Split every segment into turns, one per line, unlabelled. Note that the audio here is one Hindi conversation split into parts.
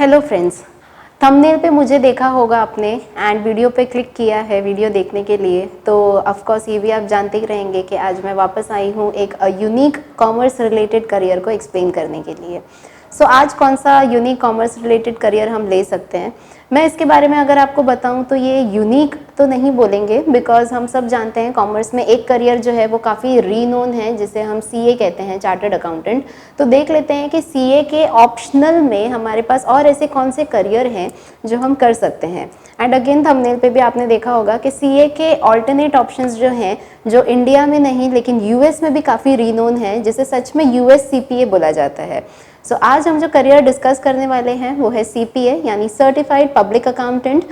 हेलो फ्रेंड्स, थंबनेल पे मुझे देखा होगा आपने एंड वीडियो पे क्लिक किया है वीडियो देखने के लिए। तो ऑफ कोर्स ये भी आप जानते ही रहेंगे कि आज मैं वापस आई हूँ एक यूनिक कॉमर्स रिलेटेड करियर को एक्सप्लेन करने के लिए। सो आज कौन सा यूनिक कॉमर्स रिलेटेड करियर हम ले सकते हैं, मैं इसके बारे में अगर आपको बताऊं तो ये यूनिक तो नहीं बोलेंगे, बिकॉज हम सब जानते हैं कॉमर्स में एक करियर जो है वो काफ़ी रीनोन है, जिसे हम सीए कहते हैं, चार्टर्ड अकाउंटेंट। तो देख लेते हैं कि सीए के ऑप्शनल में हमारे पास और ऐसे कौन से करियर हैं जो हम कर सकते हैं। एंड अगेन थंबनेल पे भी आपने देखा होगा कि सीए के ऑल्टरनेट ऑप्शंस जो हैं, जो इंडिया में नहीं लेकिन यूएस में भी काफ़ी रीनोन है, जिसे सच में यूएस सीपीए बोला जाता है। सो आज हम जो करियर डिस्कस करने वाले हैं वो है सीपीए यानी सर्टिफाइड पब्लिक अकाउंटेंट।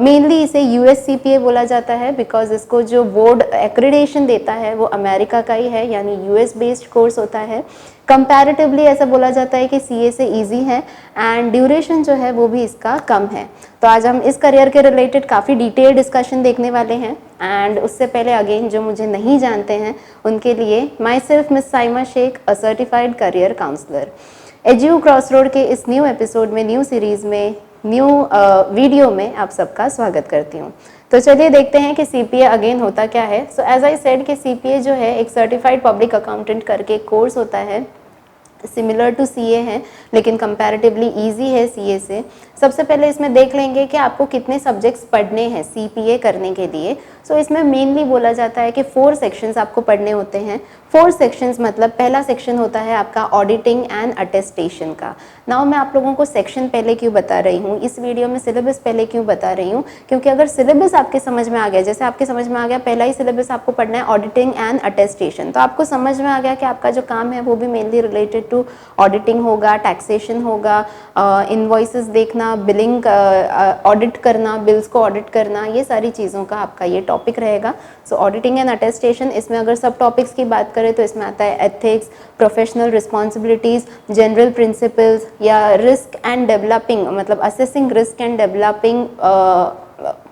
मेनली इसे यूएस सीपीए बोला जाता है बिकॉज इसको जो बोर्ड एक्रेडिटेशन देता है वो अमेरिका का ही है, यानी यूएस बेस्ड कोर्स होता है। कंपैरेटिवली ऐसा बोला जाता है कि सीए से इजी है एंड ड्यूरेशन जो है वो भी इसका कम है। तो आज हम इस करियर के रिलेटेड काफ़ी डिटेल डिस्कशन देखने वाले हैं। एंड उससे पहले अगेन जो मुझे नहीं जानते हैं उनके लिए myself miss Saima Sheikh, a certified career counsellor. Edu Crossroad के इस न्यू एपिसोड में, न्यू सीरीज़ में, न्यू वीडियो में आप सबका स्वागत करती हूँ। तो चलिए देखते हैं कि सीपीए अगेन होता क्या है। सो एज आई सेड कि सीपीए जो है एक सर्टिफाइड पब्लिक अकाउंटेंट करके कोर्स होता है, सिमिलर टू सीए है लेकिन कंपैरेटिवली इजी है सीए से। सबसे पहले इसमें देख लेंगे कि आपको कितने सब्जेक्ट्स पढ़ने हैं सीपीए करने के लिए। सो इसमें मेनली बोला जाता है कि 4 सेक्शंस आपको पढ़ने होते हैं। 4 सेक्शंस मतलब पहला सेक्शन होता है आपका ऑडिटिंग एंड अटेस्टेशन का। नाउ मैं आप लोगों को सेक्शन पहले क्यों बता रही हूँ, इस वीडियो में सिलेबस पहले क्यों बता रही हूँ, क्योंकि अगर सिलेबस आपके समझ में आ गया, जैसे आपके समझ में आ गया पहला ही सिलेबस आपको पढ़ना है ऑडिटिंग एंड अटेस्टेशन, तो आपको समझ में आ गया कि आपका जो काम है वो भी मेनली रिलेटेड टू ऑडिटिंग होगा, टैक्सेशन होगा, इनवॉइसेस देखना, बिलिंग ऑडिट करना, बिल्स को ऑडिट करना, ये सारी चीज़ों का आपका ये टॉपिक रहेगा। सो ऑडिटिंग एंड अटेस्टेशन, इसमें अगर सब टॉपिक्स की बात करें तो इसमें आता है ethics, professional responsibilities, general principles या रिस्क एंड डेवलपिंग, मतलब assessing risk and developing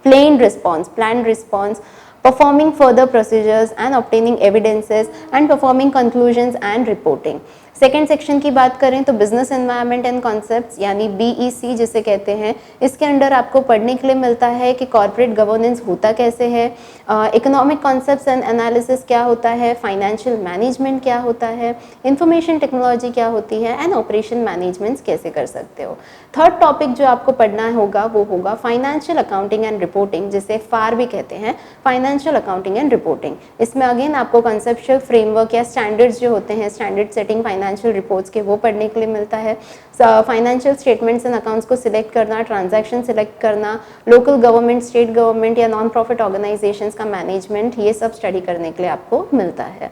planned response, performing further procedures and obtaining evidences and performing conclusions and reporting। Second section की बात करें तो बिजनेस एनवायरनमेंट एंड कॉन्सेप्ट्स यानी बीईसी जिसे कहते हैं, इसके अंडर आपको पढ़ने के लिए मिलता है कि कॉर्पोरेट गवर्नेंस होता कैसे है, इकोनॉमिक कॉन्सेप्ट्स एंड एनालिसिस क्या होता है, फाइनेंशियल मैनेजमेंट क्या होता है, इंफॉर्मेशन टेक्नोलॉजी क्या होती है एंड ऑपरेशन मैनेजमेंट कैसे कर सकते हो। थर्ड टॉपिक जो आपको पढ़ना होगा वो होगा फाइनेंशियल अकाउंटिंग एंड रिपोर्टिंग, जिसे फार भी कहते हैं, फाइनेंशियल अकाउंटिंग एंड रिपोर्टिंग। इसमें अगेन आपको कंसेप्चुअल फ्रेमवर्क या स्टैंडर्ड्स जो होते हैं, स्टैंडर्ड सेटिंग फाइनेंशियल रिपोर्ट्स के, वो पढ़ने के लिए मिलता है। फाइनेंशियल स्टेटमेंट्स एंड अकाउंट्स को सिलेक्ट करना, ट्रांजैक्शन सिलेक्ट करना, लोकल गवर्नमेंट, स्टेट गवर्नमेंट या नॉन प्रॉफिट ऑर्गेनाइजेशंस का मैनेजमेंट, ये सब स्टडी करने के लिए आपको मिलता है।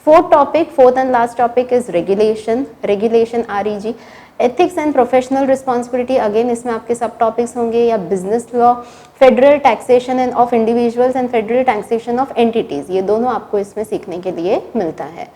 Fourth and last topic is regulation REG, ethics and professional responsibility. Again इसमें आपके सब टॉपिक्स होंगे, या business law, federal taxation end of individuals and federal taxation of entities, ये दोनों आपको इसमें सीखने के लिए मिलता है।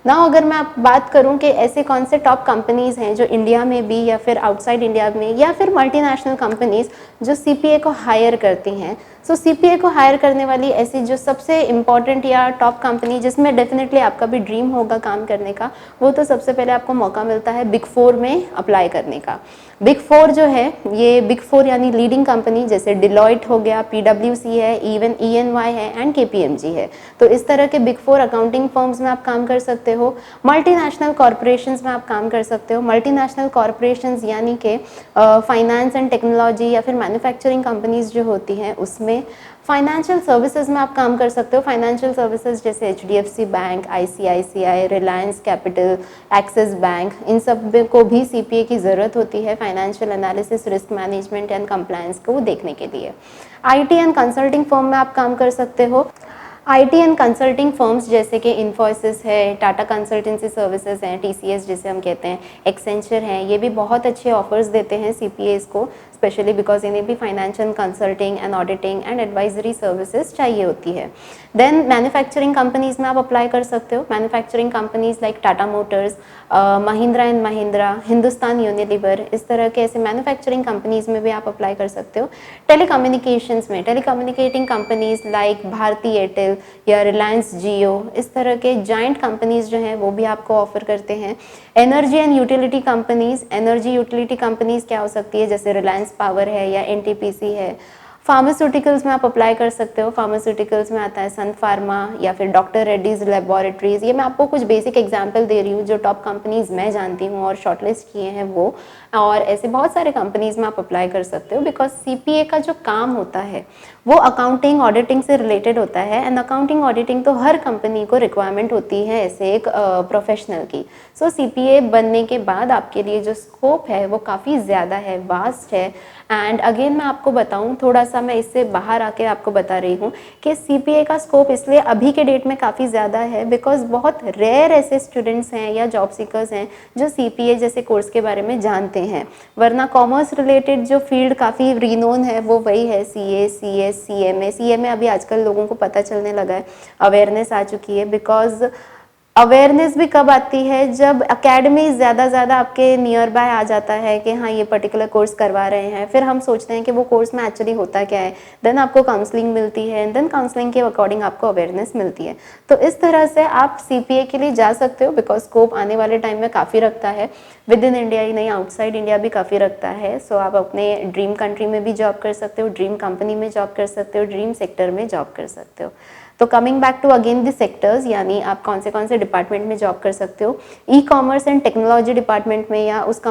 नाउ अगर मैं आप बात करूं कि ऐसे कौन से टॉप कंपनीज हैं जो इंडिया में भी या फिर आउटसाइड इंडिया में या फिर मल्टीनेशनल कंपनीज जो सीपीए को हायर करती हैं। सो सीपीए को हायर करने वाली ऐसी जो सबसे इम्पॉर्टेंट या टॉप कंपनी जिसमें डेफिनेटली आपका भी ड्रीम होगा काम करने का, वो तो सबसे पहले आपको मौका मिलता है बिग 4 में अप्लाई करने का। बिग 4 जो है, ये बिग 4 यानी लीडिंग कंपनी जैसे डिलॉयट हो गया, PwC है, इवन EY है एंड KPMG है। तो इस तरह के बिग 4 अकाउंटिंग फर्म्स में आप काम कर सकते हो। मल्टीनेशनल कॉरपोरेशंस में आप काम कर सकते हो। मल्टीनेशनल कॉरपोरेशंस यानी कि फाइनेंस एंड टेक्नोलॉजी या फिर मैन्युफैक्चरिंग कंपनीज जो होती हैं उसमें। फाइनेंशियल सर्विसेज में आप काम कर सकते हो। फाइनेंशियल सर्विसेज जैसे HDFC bank, ICICI, Reliance capital, Axis bank, इन सब को भी सीपीए की ज़रूरत होती है financial analysis, risk management and compliance को देखने के लिए। IT एंड कंसल्टिंग फर्म में आप काम कर सकते हो। IT एंड कंसल्टिंग फर्म्स जैसे कि इन्फोसिस है, टाटा कंसल्टेंसी सर्विसेज हैं, TCS जिसे हम कहते हैं, एक्सेंचर हैं, ये भी बहुत अच्छे ऑफर्स देते हैं CPAs को। स्पेशली बिकॉज इन्हें भी financial consulting and auditing and advisory services चाहिए होती है। देन मैन्युफैक्चरिंग कंपनीज में आप अप्लाई कर सकते हो। Manufacturing companies like Tata Motors, Mahindra and Mahindra, Hindustan Unilever, इस तरह के ऐसे मैन्युफैक्चरिंग कंपनीज में भी आप अप्लाई कर सकते हो। टेलीकम्युनिकेशंस में टेलीकम्युनिकेटिंग कंपनीज लाइक भारती एयरटेल या रिलायंस जियो, इस तरह के जॉइंट कंपनीज जो हैं वो भी आपको ऑफर करते हैं। Energy and utility companies, energy utility companies क्या हो सकती है, जैसे रिलायंस पावर है या एनटीपीसी है। फार्मास्यूटिकल्स में आप अप्लाई कर सकते हो। फार्मास्यूटिकल्स में आता है सन फार्मा या फिर डॉक्टर रेड्डीज लेबोरेटरीज। ये मैं आपको कुछ बेसिक एग्जांपल दे रही हूँ जो टॉप कंपनीज मैं जानती हूँ और शॉर्टलिस्ट किए हैं वो, और ऐसे बहुत सारे कंपनीज में आप अप्लाई कर सकते हो। बिकॉज सीपीए का जो काम होता है वो अकाउंटिंग ऑडिटिंग से रिलेटेड होता है, एंड अकाउंटिंग ऑडिटिंग तो हर कंपनी को रिक्वायरमेंट होती है ऐसे एक प्रोफेशनल की। सो सीपीए बनने के बाद आपके लिए जो स्कोप है वो काफ़ी ज़्यादा है, वास्ट है। एंड अगेन मैं आपको बताऊं, थोड़ा सा मैं इससे बाहर आके आपको बता रही हूँ कि सीपीए का स्कोप इसलिए अभी के डेट में काफ़ी ज़्यादा है बिकॉज बहुत रेयर ऐसे स्टूडेंट्स हैं या जॉब सीकर्स हैं जो सीपीए जैसे कोर्स के बारे में जानते हैं। वरना कॉमर्स रिलेटेड जो फील्ड काफ़ी रीनोन है वो वही है, सीए, सीएस, सीएमए। सीएमए अभी आजकल लोगों को पता चलने लगा है, अवेयरनेस आ चुकी है। बिकॉज अवेयरनेस भी कब आती है, जब एकेडमी ज़्यादा आपके नियर बाय आ जाता है कि हाँ ये पर्टिकुलर कोर्स करवा रहे हैं, फिर हम सोचते हैं कि वो कोर्स में एक्चुअली होता क्या है। देन आपको काउंसलिंग मिलती है, देन काउंसलिंग के अकॉर्डिंग आपको अवेयरनेस मिलती है। तो इस तरह से आप सीपीए के लिए जा सकते हो बिकॉज स्कोप आने वाले टाइम में काफ़ी रखता है। विद इन इंडिया ही नहीं, आउटसाइड इंडिया भी काफ़ी रखता है। सो आप अपने ड्रीम कंट्री में भी जॉब कर सकते हो, ड्रीम कंपनी में जॉब कर सकते हो, ड्रीम सेक्टर में जॉब कर सकते हो। तो coming back to again the sectors, यानी आप कौन से डिपार्टमेंट में जॉब कर सकते हो। E commerce and technology department में या उस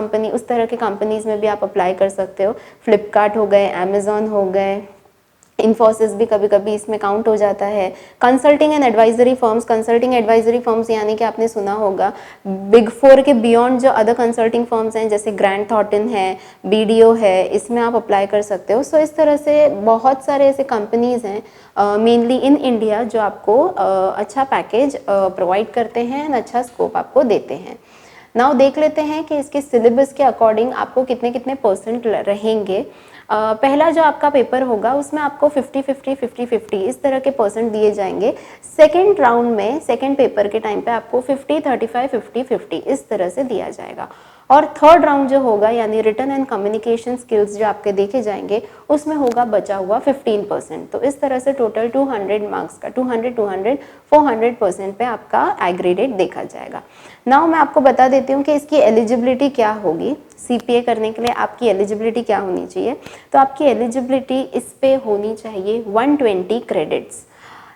तरह के कंपनीज में भी आप अप्लाई कर सकते हो। फ्लिपकार्ट हो गए, अमेजोन हो गए, इन्फोसिस भी कभी कभी इसमें काउंट हो जाता है। Consulting and advisory firms, consulting advisory firms यानी कि आपने सुना होगा बिग फोर के बियॉन्ड जो अदर कंसल्टिंग फर्म्स हैं जैसे ग्रैंड थॉर्टन है, बीडीओ है, इसमें आप अप्लाई कर सकते हो। सो इस तरह से बहुत सारे ऐसे कंपनीज हैं मेनली इन इंडिया जो आपको अच्छा पैकेज प्रोवाइड करते हैं एंड अच्छा स्कोप आपको देते हैं। नाउ देख लेते हैं कि इसके सिलेबस के अकॉर्डिंग आपको कितने कितने परसेंट रहेंगे। पहला जो आपका पेपर होगा उसमें आपको 50-50 इस तरह के परसेंट दिए जाएंगे। सेकेंड राउंड में सेकेंड पेपर के टाइम पे आपको 50-35-50 इस तरह से दिया जाएगा। और थर्ड राउंड जो होगा यानी रिटन एंड कम्युनिकेशन स्किल्स जो आपके देखे जाएंगे उसमें होगा बचा हुआ 15%। तो इस तरह से टोटल 200 मार्क्स का 200 400% पे आपका एग्रीडेट देखा जाएगा। नाउ मैं आपको बता देती हूँ कि इसकी एलिजिबिलिटी क्या होगी। सीपीए करने के लिए आपकी एलिजिबिलिटी क्या होनी चाहिए, तो आपकी एलिजिबिलिटी इस पे होनी चाहिए 120 क्रेडिट्स।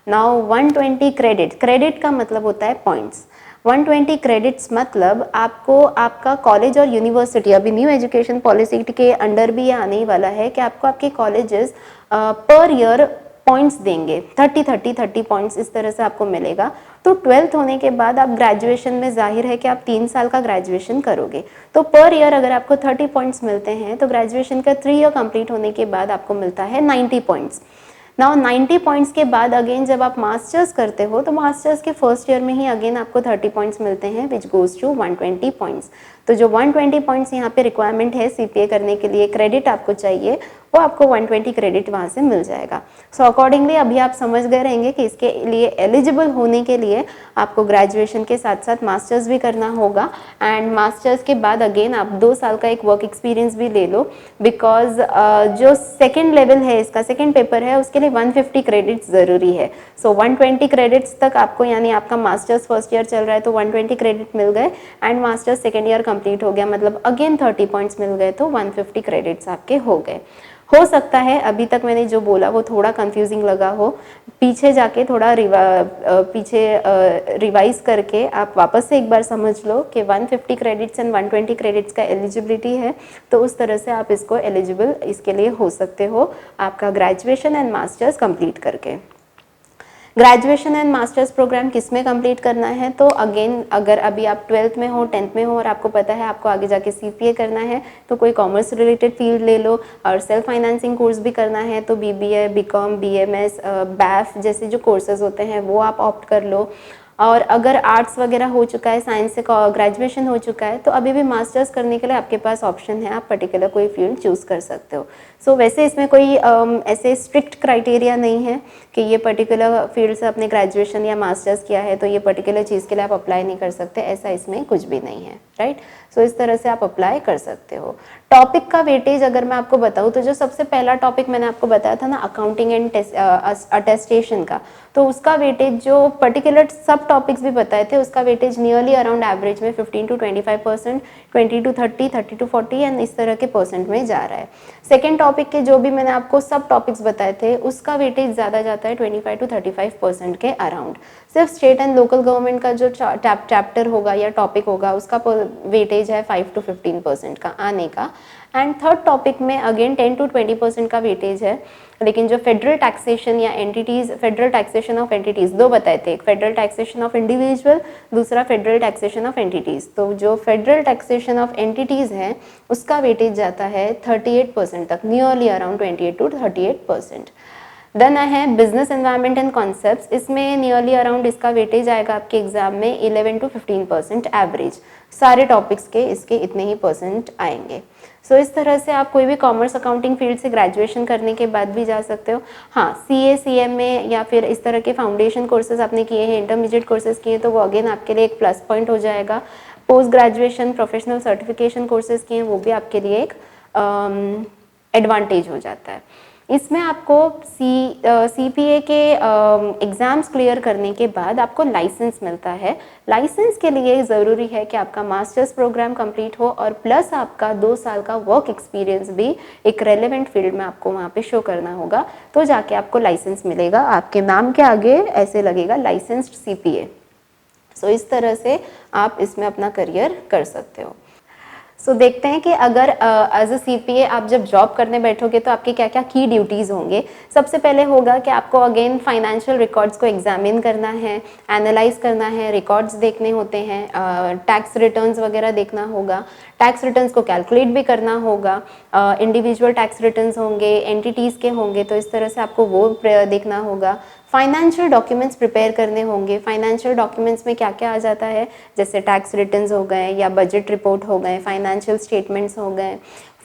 नाउ 120 क्रेडिट का मतलब होता है पॉइंट्स। 120 क्रेडिट्स मतलब आपको आपका कॉलेज और यूनिवर्सिटी, अभी न्यू एजुकेशन पॉलिसी के अंडर भी ये आने ही वाला है कि आपको आपके कॉलेजेस पर ईयर पॉइंट्स देंगे, 30 पॉइंट्स इस तरह से आपको मिलेगा। तो 12th होने के बाद आप ग्रेजुएशन में जाहिर है कि आप 3 साल का ग्रेजुएशन करोगे, तो पर ईयर अगर आपको 30 पॉइंट्स मिलते हैं तो ग्रेजुएशन का 3 ईयर कंप्लीट होने के बाद आपको मिलता है 90 पॉइंट्स। नाउ 90 पॉइंट्स के बाद अगेन जब आप मास्टर्स करते हो तो मास्टर्स के फर्स्ट ईयर में ही अगेन आपको 30 पॉइंट्स मिलते हैं विच गोज टू 120 पॉइंट्स। तो जो 120 पॉइंट्स यहाँ पे रिक्वायरमेंट है सीपीए करने के लिए, क्रेडिट आपको चाहिए, वो आपको 120 क्रेडिट वहाँ से मिल जाएगा। सो अकॉर्डिंगली अभी आप समझ गए रहेंगे कि इसके लिए एलिजिबल होने के लिए आपको ग्रेजुएशन के साथ साथ मास्टर्स भी करना होगा, एंड मास्टर्स के बाद अगेन आप 2 साल का एक वर्क एक्सपीरियंस भी ले लो। बिकॉज जो सेकेंड लेवल है, इसका सेकेंड पेपर है, उसके लिए 150 क्रेडिट्स ज़रूरी है। सो 120 क्रेडिट्स तक आपको, यानी आपका मास्टर्स फर्स्ट ईयर चल रहा है तो 120 क्रेडिट मिल गए, and masters second year complete हो गया मतलब अगेन 30 पॉइंट्स मिल गए, तो 150 क्रेडिट्स आपके हो गए। हो सकता है अभी तक मैंने जो बोला वो थोड़ा कंफ्यूजिंग लगा हो, पीछे जाके थोड़ा रिवाइज करके आप वापस से एक बार समझ लो कि 150 क्रेडिट्स एंड 120 क्रेडिट्स का एलिजिबिलिटी है, तो उस तरह से आप इसको एलिजिबल इसके लिए हो सकते हो आपका ग्रेजुएशन एंड मास्टर्स कंप्लीट करके। ग्रेजुएशन एंड मास्टर्स प्रोग्राम किस में कंप्लीट करना है, तो अगेन अगर अभी आप 12th में हो, 10th में हो और आपको पता है आपको आगे जाके सीपीए करना है तो कोई कॉमर्स रिलेटेड फील्ड ले लो, और सेल्फ फाइनेंसिंग कोर्स भी करना है तो बीबीए, बीकॉम, बीएमएस, बैफ जैसे जो कोर्सेज होते हैं वो आप ऑप्ट कर लो। और अगर आर्ट्स वगैरह हो चुका है, साइंस से ग्रेजुएशन हो चुका है, तो अभी भी मास्टर्स करने के लिए आपके पास ऑप्शन है, आप पर्टिकुलर कोई फील्ड चूज़ कर सकते हो। सो वैसे इसमें कोई ऐसे स्ट्रिक्ट क्राइटेरिया नहीं है कि ये पर्टिकुलर फील्ड से आपने ग्रेजुएशन या मास्टर्स किया है तो ये पर्टिकुलर चीज़ के लिए आप अप्लाई नहीं कर सकते, ऐसा इसमें कुछ भी नहीं है, राइट। सो इस तरह से आप अप्लाई कर सकते हो। टॉपिक का वेटेज अगर मैं आपको बताऊँ तो जो सबसे पहला टॉपिक मैंने आपको बताया था ना, अकाउंटिंग एंड अटेस्टेशन का, तो उसका वेटेज जो पर्टिकुलर सब टॉपिक्स भी बताए थे उसका वेटेज नियरली अराउंड एवरेज में 15 to 25%, 20 to 30, 30 to 40 एंड इस तरह के परसेंट में जा रहा है। सेकेंड टॉपिक के जो भी मैंने आपको सब टॉपिक्स बताए थे उसका वेटेज ज़्यादा जाता है 25 to 35% के अराउंड। सिर्फ स्टेट एंड लोकल गवर्नमेंट का जो चैप्टर होगा या टॉपिक होगा उसका वेटेज है 5 to 15% का आने का। एंड थर्ड टॉपिक में अगेन 10 to 20% का वेटेज है, लेकिन जो फेडरल टैक्सेशन या entities, federal taxation of entities दो बताए थे, एक फेडरल टैक्सेशन ऑफ इंडिविजुअल, दूसरा फेडरल टैक्सेशन ऑफ एंटिटीज़। तो जो फेडरल टैक्सेशन ऑफ एंटिटीज़ है उसका वेटेज जाता है 38% तक, नियरली अराउंड 28 to 38%। देन है बिजनेस एनवायरनमेंट एंड कॉन्सेप्ट्स, इसमें नियरली अराउंड इसका वेटेज आएगा आपके एग्जाम में 11 to 15% एवरेज, सारे टॉपिक्स के इसके इतने ही परसेंट आएंगे। सो इस तरह से आप कोई भी कॉमर्स अकाउंटिंग फील्ड से ग्रेजुएशन करने के बाद भी जा सकते हो। हाँ, CA CMA या फिर इस तरह के फाउंडेशन कोर्सेज आपने किए हैं, इंटरमीडिएट कोर्सेज किए हैं, तो वो अगेन आपके लिए एक प्लस पॉइंट हो जाएगा। Post graduation professional certification courses किए हैं वो भी आपके लिए एक एडवांटेज हो जाता है। इसमें आपको CPA के एग्ज़ाम्स क्लियर करने के बाद आपको लाइसेंस मिलता है। लाइसेंस के लिए ज़रूरी है कि आपका मास्टर्स प्रोग्राम कंप्लीट हो और प्लस आपका 2 साल का वर्क एक्सपीरियंस भी एक रेलेवेंट फील्ड में आपको वहाँ पे शो करना होगा, तो जाके आपको लाइसेंस मिलेगा। आपके नाम के आगे ऐसे लगेगा लाइसेंस्ड CPA। सो इस तरह से आप इसमें अपना करियर कर सकते हो। सो देखते हैं कि अगर एज अ CPA आप जब जॉब करने बैठोगे तो आपके क्या क्या की ड्यूटीज़ होंगे। सबसे पहले होगा कि आपको अगेन फाइनेंशियल रिकॉर्ड्स को एग्जामिन करना है, एनालाइज करना है, रिकॉर्ड्स देखने होते हैं, टैक्स रिटर्न्स वगैरह देखना होगा, टैक्स रिटर्न्स को कैलकुलेट भी करना होगा, इंडिविजुअल टैक्स रिटर्न्स होंगे, एंटिटीज़ के होंगे, तो इस तरह से आपको वो देखना होगा। फाइनेंशियल डॉक्यूमेंट्स प्रिपेयर करने होंगे। फाइनेंशियल डॉक्यूमेंट्स में क्या क्या आ जाता है, जैसे टैक्स रिटर्न्स हो गए या बजट रिपोर्ट हो गए, फाइनेंशियल स्टेटमेंट्स हो गए।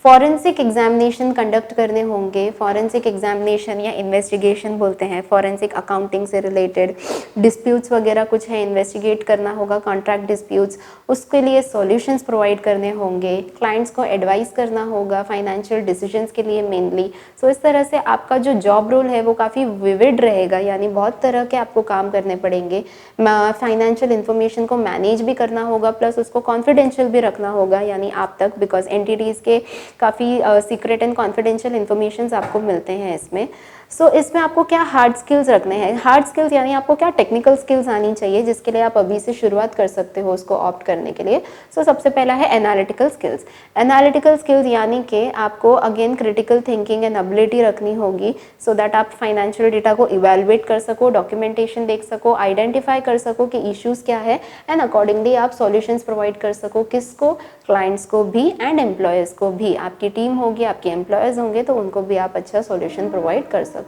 फॉरेंसिक एग्जामिनेशन कंडक्ट करने होंगे। फॉरेंसिक एग्जामिनेशन या इन्वेस्टिगेशन बोलते हैं, फॉरेंसिक अकाउंटिंग से रिलेटेड डिस्प्यूट्स वगैरह कुछ है, इन्वेस्टिगेट करना होगा, कॉन्ट्रैक्ट डिस्प्यूट्स, उसके लिए सॉल्यूशंस प्रोवाइड करने होंगे। क्लाइंट्स को एडवाइस करना होगा फाइनेंशियल डिसीजंस के लिए मेनली। सो इस तरह से आपका जो जॉब रोल है वो काफ़ी विविड रहेगा, यानी बहुत तरह के आपको काम करने पड़ेंगे। फाइनेंशियल इन्फॉर्मेशन को मैनेज भी करना होगा, प्लस उसको कॉन्फिडेंशियल भी रखना होगा, यानी आप तक, बिकॉज एंटिटीज़ के काफ़ी सीक्रेट एंड कॉन्फिडेंशियल इन्फॉर्मेशन आपको मिलते हैं इसमें। सो इसमें आपको क्या हार्ड स्किल्स रखने हैं। हार्ड स्किल्स यानी आपको क्या टेक्निकल स्किल्स आनी चाहिए, जिसके लिए आप अभी से शुरुआत कर सकते हो उसको ऑप्ट करने के लिए। सो सबसे पहला है एनालिटिकल स्किल्स। एनालिटिकल स्किल्स यानी कि आपको again critical thinking and ability रखनी होगी, सो दैट आप फाइनेंशियल डेटा को इवेलुएट कर सको, डॉक्यूमेंटेशन देख सको, आइडेंटिफाई कर सको कि इश्यूज़ क्या है, एंड अकॉर्डिंगली आप सॉल्यूशंस प्रोवाइड कर सको, किसको, क्लाइंट्स को भी एंड एम्प्लॉयज़ को भी। आपकी टीम होगी, आपके एम्प्लॉयज़ होंगे, तो उनको भी आप अच्छा सॉल्यूशन प्रोवाइड कर सको।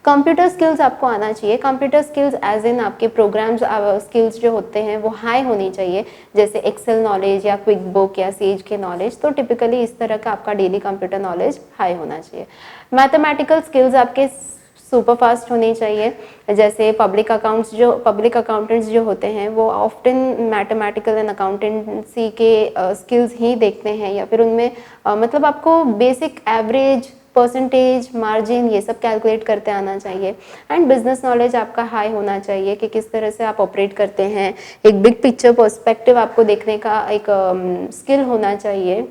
कंप्यूटर स्किल्स आपको आना चाहिए। कंप्यूटर स्किल्स एज इन आपके प्रोग्राम्स स्किल्स जो होते हैं वो हाई होनी चाहिए, जैसे एक्सेल नॉलेज या क्विक बुक या सेज के नॉलेज, तो टिपिकली इस तरह का आपका डेली कंप्यूटर नॉलेज हाई होना चाहिए। मैथमेटिकल स्किल्स आपके सुपर फास्ट होनी चाहिए, जैसे पब्लिक अकाउंटेंट्स जो होते हैं वो ऑफ्टन मैथमेटिकल एंड अकाउंटेंसी के स्किल्स ही देखते हैं, या फिर उनमें मतलब आपको बेसिक एवरेज, परसेंटेज, मार्जिन, ये सब कैलकुलेट करते आना चाहिए। एंड बिजनेस नॉलेज आपका हाई होना चाहिए कि किस तरह से आप ऑपरेट करते हैं, एक बिग पिक्चर पर्सपेक्टिव आपको देखने का एक स्किल होना चाहिए।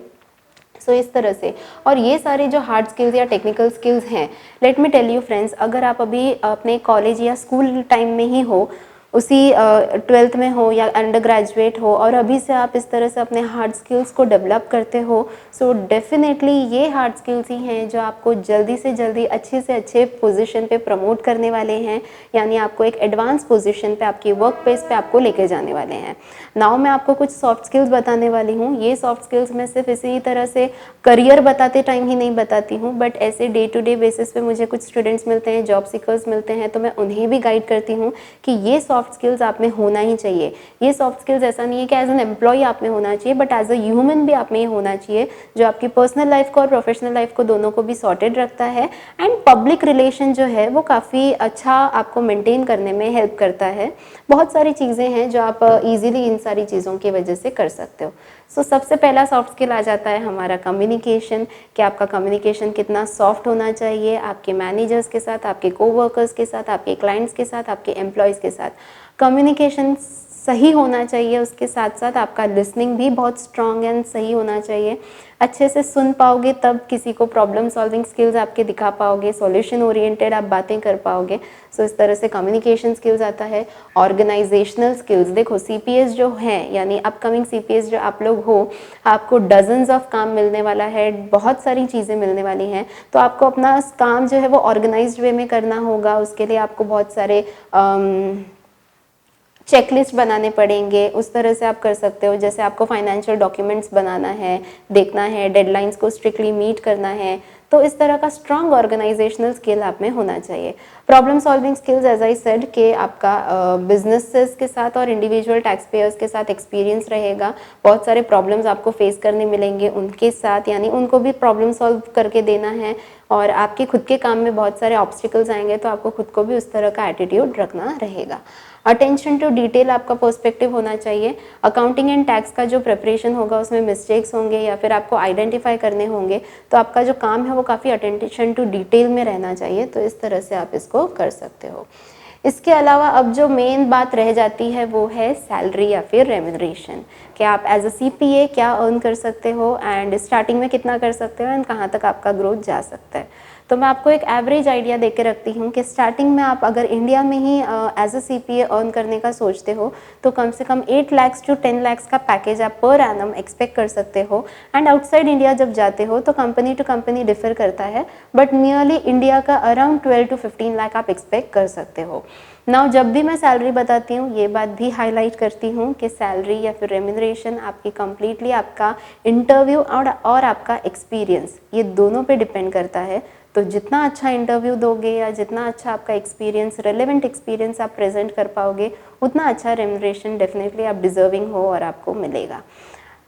सो इस तरह से, और ये सारे जो हार्ड स्किल्स या टेक्निकल स्किल्स हैं, let me tell you friends, अगर आप अभी अपने कॉलेज या स्कूल टाइम में ही हो, उसी 12th में हो या अंडर ग्रेजुएट हो, और अभी से आप इस तरह से अपने हार्ड स्किल्स को डेवलप करते हो, सो डेफिनेटली ये हार्ड स्किल्स ही हैं जो आपको जल्दी से जल्दी अच्छे से अच्छे पोजीशन पे प्रमोट करने वाले हैं, यानी आपको एक एडवांस पोजीशन पे, आपकी वर्क प्लेस पे आपको लेके जाने वाले हैं। नाउ मैं आपको कुछ सॉफ्ट स्किल्स बताने वाली हूँ। ये सॉफ्ट स्किल्स मैं सिर्फ इसी तरह से करियर बताते टाइम ही नहीं बताती हूँ, बट ऐसे डे टू डे बेसिस पे मुझे कुछ स्टूडेंट्स मिलते हैं, जॉब सीकर्स मिलते हैं, तो मैं उन्हें भी गाइड करती हूँ कि ये सॉफ्ट सॉफ्ट स्किल्स आप में होना ही चाहिए। ये सॉफ्ट स्किल्स ऐसा नहीं है कि एज एन एम्प्लॉय आप में होना चाहिए, बट एज अ ह्यूमन भी आप में ही होना चाहिए, जो आपकी पर्सनल लाइफ को और प्रोफेशनल लाइफ को दोनों को भी सॉर्टेड रखता है। एंड पब्लिक रिलेशन जो है वो काफ़ी अच्छा आपको मेंटेन करने में हेल्प करता है। बहुत सारी चीज़ें हैं जो आप ईजिली इन सारी चीज़ों की वजह से कर सकते हो। सो सबसे पहला सॉफ्ट स्किल आ जाता है हमारा कम्युनिकेशन, कि आपका कम्युनिकेशन कितना सॉफ्ट होना चाहिए आपके मैनेजर्स के साथ, आपके कोवर्कर्स के साथ, आपके क्लाइंट्स के साथ, आपके एम्प्लॉयज़ के साथ। कम्युनिकेशन सही होना चाहिए, उसके साथ साथ आपका लिसनिंग भी बहुत स्ट्रॉन्ग एंड सही होना चाहिए। अच्छे से सुन पाओगे तब किसी को प्रॉब्लम सॉल्विंग स्किल्स आपके दिखा पाओगे, सॉल्यूशन ओरिएंटेड आप बातें कर पाओगे। सो इस तरह से कम्युनिकेशन स्किल्स आता है। ऑर्गेनाइजेशनल स्किल्स, देखो सीपीएस जो हैं, यानी अपकमिंग सीपीएस जो आप लोग हो, आपको डजन्स ऑफ काम मिलने वाला है, बहुत सारी चीज़ें मिलने वाली हैं। तो आपको अपना काम जो है वो ऑर्गेनाइज्ड वे में करना होगा। उसके लिए आपको बहुत सारे चेकलिस्ट बनाने पड़ेंगे। उस तरह से आप कर सकते हो, जैसे आपको फाइनेंशियल डॉक्यूमेंट्स बनाना है, देखना है, डेडलाइंस को स्ट्रिक्टली मीट करना है, तो इस तरह का स्ट्रॉन्ग ऑर्गेनाइजेशनल स्किल आप में होना चाहिए। Problem solving skills as I said कि आपका बिजनेसेस के साथ और इंडिविजुअल टैक्स पेयर्स के साथ एक्सपीरियंस रहेगा। बहुत सारे प्रॉब्लम्स आपको फेस करने मिलेंगे उनके साथ, यानी उनको भी प्रॉब्लम सॉल्व करके देना है। और आपके खुद के काम में बहुत सारे ऑब्स्टिकल्स आएंगे, तो आपको खुद को भी उस तरह का एटीट्यूड रखना रहेगा। अटेंशन टू डिटेल आपका पर्सपेक्टिव होना चाहिए। अकाउंटिंग एंड टैक्स का जो प्रिपरेशन होगा उसमें मिस्टेक्स होंगे या फिर आपको आइडेंटिफाई करने होंगे, तो आपका जो काम है वो काफ़ी अटेंशन टू डिटेल में रहना चाहिए। तो इस तरह से आप इसको कर सकते हो। इसके अलावा अब जो मेन बात रह जाती है वो है सैलरी या फिर रेम्यूनरेशन, कि आप एज अ सीपीए क्या अर्न कर सकते हो एंड स्टार्टिंग में कितना कर सकते हो एंड कहाँ तक आपका ग्रोथ जा सकता है। तो मैं आपको एक एवरेज आइडिया दे के रखती हूँ कि स्टार्टिंग में आप अगर इंडिया में ही एज अ सीपीए अर्न करने का सोचते हो तो कम से कम 8 लाख टू 10 लाख का पैकेज आप पर एनम एक्सपेक्ट कर सकते हो। एंड आउटसाइड इंडिया जब जाते हो तो कंपनी टू कंपनी डिफर करता है, बट नियरली इंडिया का अराउंड 12 to 15 लाख आप एक्सपेक्ट कर सकते हो। नाउ जब भी मैं सैलरी बताती हूँ ये बात भी हाईलाइट करती हूँ कि सैलरी या फिर रेम्यूनरेशन आपकी कंप्लीटली आपका इंटरव्यू और आपका एक्सपीरियंस, ये दोनों पे डिपेंड करता है। तो जितना अच्छा इंटरव्यू दोगे या जितना अच्छा आपका एक्सपीरियंस, रेलेवेंट एक्सपीरियंस आप प्रेजेंट कर पाओगे, उतना अच्छा रेम्यूनरेशन डेफिनेटली आप डिजर्विंग हो और आपको मिलेगा।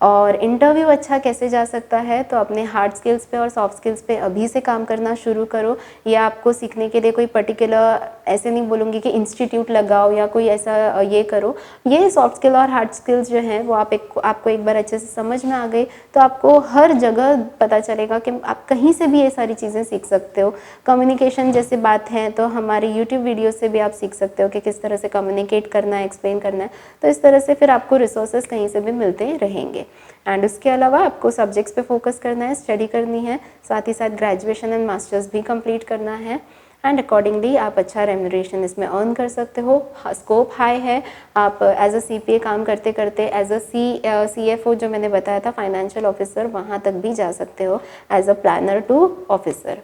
और इंटरव्यू अच्छा कैसे जा सकता है, तो अपने हार्ड स्किल्स पे और सॉफ्ट स्किल्स पे अभी से काम करना शुरू करो। या आपको सीखने के लिए कोई पर्टिकुलर, ऐसे नहीं बोलूँगी कि इंस्टीट्यूट लगाओ या कोई ऐसा ये करो। ये सॉफ्ट स्किल और हार्ड स्किल्स जो हैं वो आपको एक बार अच्छे से समझ में आ गई तो आपको हर जगह पता चलेगा कि आप कहीं से भी ये सारी चीज़ें सीख सकते हो। कम्युनिकेशन जैसे बात है तो हमारे यूट्यूब वीडियो से भी आप सीख सकते हो कि किस तरह से कम्युनिकेट करना है, एक्सप्लेन करना है। तो इस तरह से फिर आपको रिसोर्सेज कहीं से भी मिलते रहेंगे। एंड उसके अलावा आपको सब्जेक्ट्स पे फोकस करना है, स्टडी करनी है, साथ ही साथ ग्रेजुएशन एंड मास्टर्स भी कंप्लीट करना है। एंड अकॉर्डिंगली आप अच्छा रेम्यूनरेशन इसमें अर्न कर सकते हो। स्कोप हाई है। आप एज अ सीपीए काम करते करते एज अ सीएफओ जो मैंने बताया था, फाइनेंशियल ऑफिसर, वहाँ तक भी जा सकते हो as a planner to officer.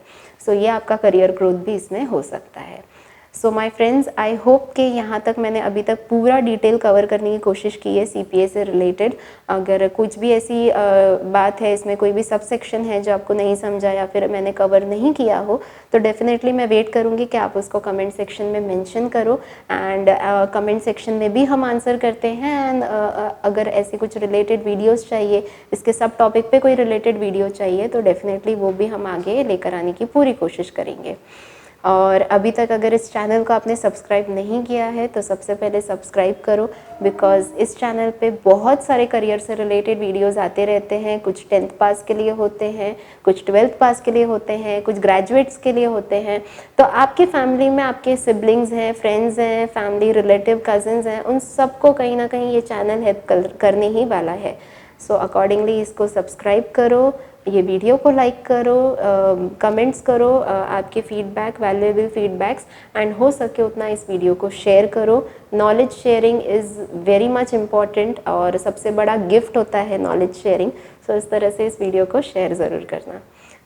So ये आपका करियर ग्रोथ भी इसमें हो सकता है। So my friends, I hope कि यहाँ तक मैंने अभी तक पूरा डिटेल कवर करने की कोशिश की है सीपीए से रिलेटेड। अगर कुछ भी ऐसी बात है, इसमें कोई भी सब सेक्शन है जो आपको नहीं समझा या फिर मैंने कवर नहीं किया हो, तो डेफिनेटली मैं वेट करूँगी कि आप उसको कमेंट सेक्शन में मेंशन करो। एंड कमेंट सेक्शन में भी हम आंसर करते हैं। एंड अगर ऐसी कुछ रिलेटेड वीडियोज़ चाहिए, इसके सब टॉपिक पे कोई रिलेटेड वीडियो चाहिए, तो डेफिनेटली वो भी हम आगे लेकर आने की पूरी कोशिश करेंगे। और अभी तक अगर इस चैनल को आपने सब्सक्राइब नहीं किया है तो सबसे पहले सब्सक्राइब करो, बिकॉज़ इस चैनल पे बहुत सारे करियर से रिलेटेड वीडियोस आते रहते हैं। कुछ 10th पास के लिए होते हैं, कुछ 12th पास के लिए होते हैं, कुछ ग्रेजुएट्स के लिए होते हैं। तो आपकी फैमिली में आपके सिबलिंग्स हैं, फ्रेंड्स हैं, फैमिली रिलेटिव कज़न्स हैं, उन सबको कहीं ना कहीं ये चैनल हेल्प करने ही वाला है। सो अकॉर्डिंगली इसको सब्सक्राइब करो, ये वीडियो को लाइक करो, कमेंट्स करो, आपके फीडबैक, वैल्यूएबल फीडबैक्स, एंड हो सके उतना इस वीडियो को शेयर करो। Knowledge sharing is very much important और सबसे बड़ा गिफ्ट होता है नॉलेज शेयरिंग। सो इस तरह से इस वीडियो को शेयर ज़रूर करना।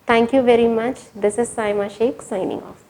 Thank you very much. This is Saima Sheikh signing of.